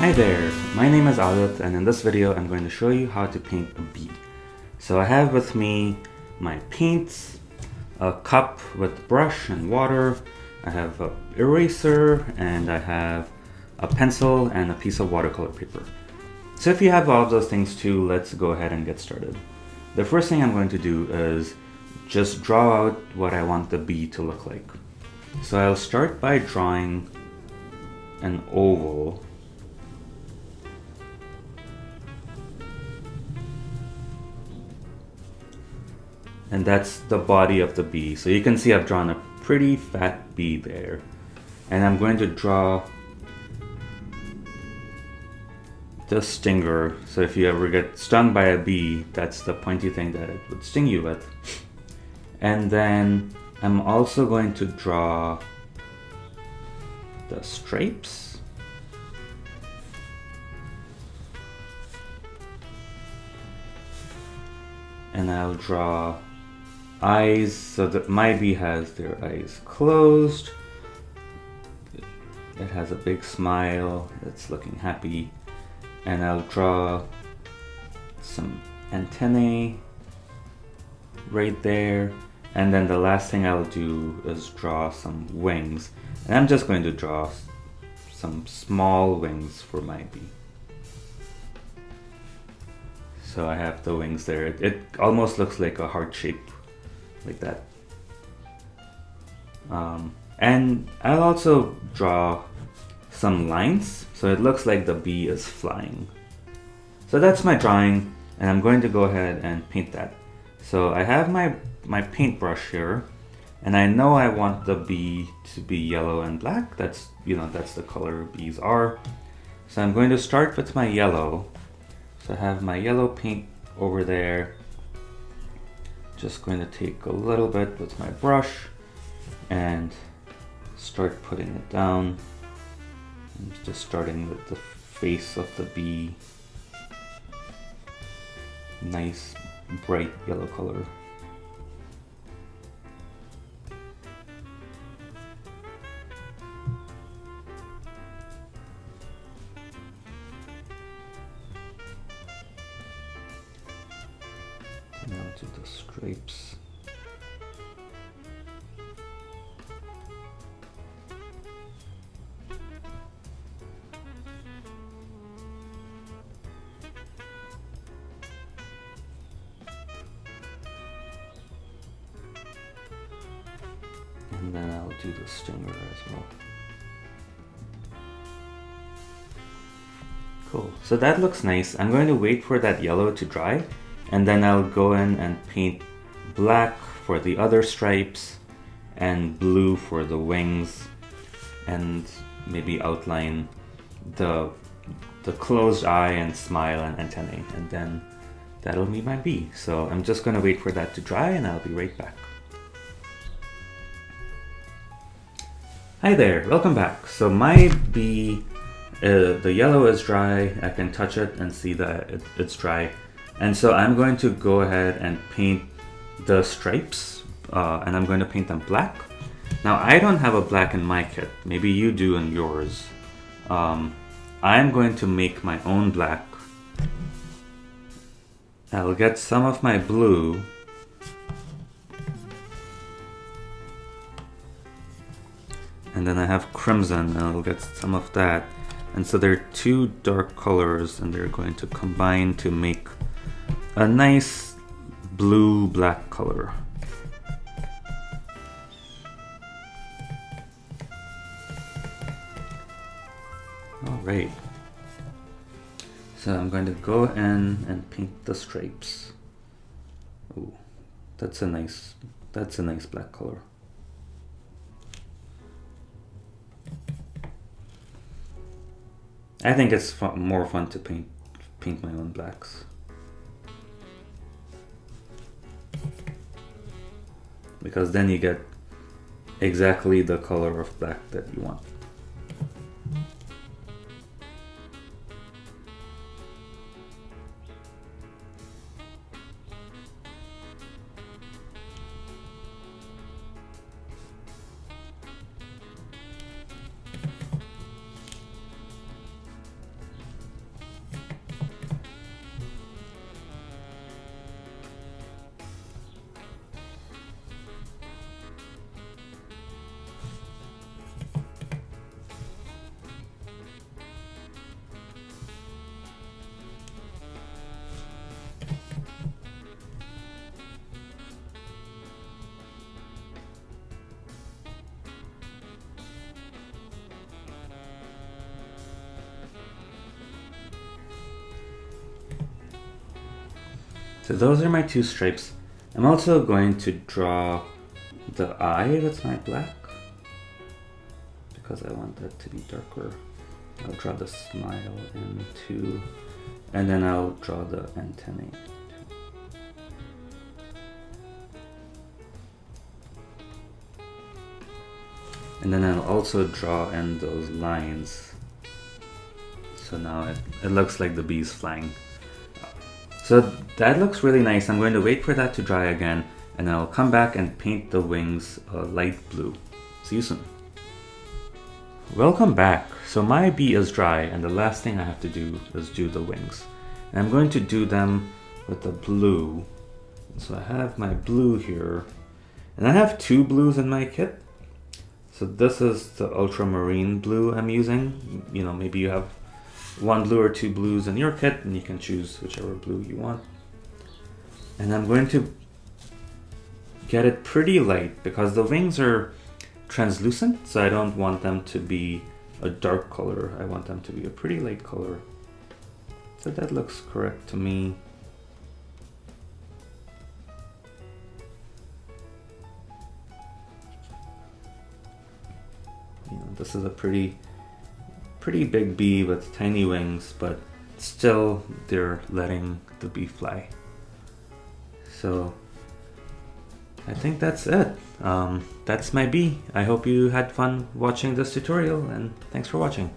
Hi there, my name is Adit, and in this video I'm going to show you how to paint a bee. So I have with me my paints, a cup with brush and water, I have an eraser, and I have a pencil and a piece of watercolor paper. So if you have all of those things too, let's go ahead and get started. The first thing I'm going to do is just draw out what I want the bee to look like. So I'll start by drawing an oval. And that's the body of the bee. So you can see I've drawn a pretty fat bee there. And I'm going to draw the stinger. So if you ever get stung by a bee, that's the pointy thing that it would sting you with. And then I'm also going to draw the stripes. And I'll draw eyes, so that my bee has their eyes closed. It has a big smile, it's looking happy. And I'll draw some antennae right there. And then the last thing I'll do is draw some wings. And I'm just going to draw some small wings for my bee. So I have the wings there. It almost looks like a heart shape, like that. And I'll also draw some lines, so it looks like the bee is flying. So that's my drawing, and I'm going to go ahead and paint that. So I have my paintbrush here, and I know I want the bee to be yellow and black. That's the color bees are. So I'm going to start with my yellow. So I have my yellow paint over there. Just going to take a little bit with my brush and start putting it down. I'm just starting with the face of the bee. Nice bright yellow color. Now to the stripes. And then I'll do the stinger as well. Cool, so that looks nice. I'm going to wait for that yellow to dry, and then I'll go in and paint black for the other stripes and blue for the wings, and maybe outline the closed eye and smile and antennae, and then that'll be my bee. So I'm just gonna wait for that to dry, and I'll be right back. Hi there, welcome back. So my bee, the yellow is dry. I can touch it and see that it's dry. And so I'm going to go ahead and paint the stripes, and I'm going to paint them black. Now I don't have a black in my kit, maybe you do in yours. I'm going to make my own black. I'll get some of my blue. And then I have crimson, and I'll get some of that. And so they're two dark colors, and they're going to combine to make a nice blue-black color. All right. So I'm going to go in and paint the stripes. Ooh, that's a nice black color. I think it's more fun to paint my own blacks. Because then you get exactly the color of black that you want. So those are my two stripes. I'm also going to draw the eye with my black because I want that to be darker. I'll draw the smile in too, and then I'll draw the antennae. And then I'll also draw in those lines. So now it looks like the bee's flying. So that looks really nice. I'm going to wait for that to dry again, and I'll come back and paint the wings light blue. See you soon. Welcome back. So my bee is dry, and the last thing I have to do is do the wings. And I'm going to do them with the blue. So I have my blue here, and I have two blues in my kit. So this is the ultramarine blue I'm using. You know, maybe you have one blue or two blues in your kit, and you can choose whichever blue you want. And I'm going to get it pretty light because the wings are translucent, so I don't want them to be a dark color. I want them to be a pretty light color. So that looks correct to me. You know, this is a pretty big bee with tiny wings, but still they're letting the bee fly. So I think that's it. That's my bee. I hope you had fun watching this tutorial, and thanks for watching.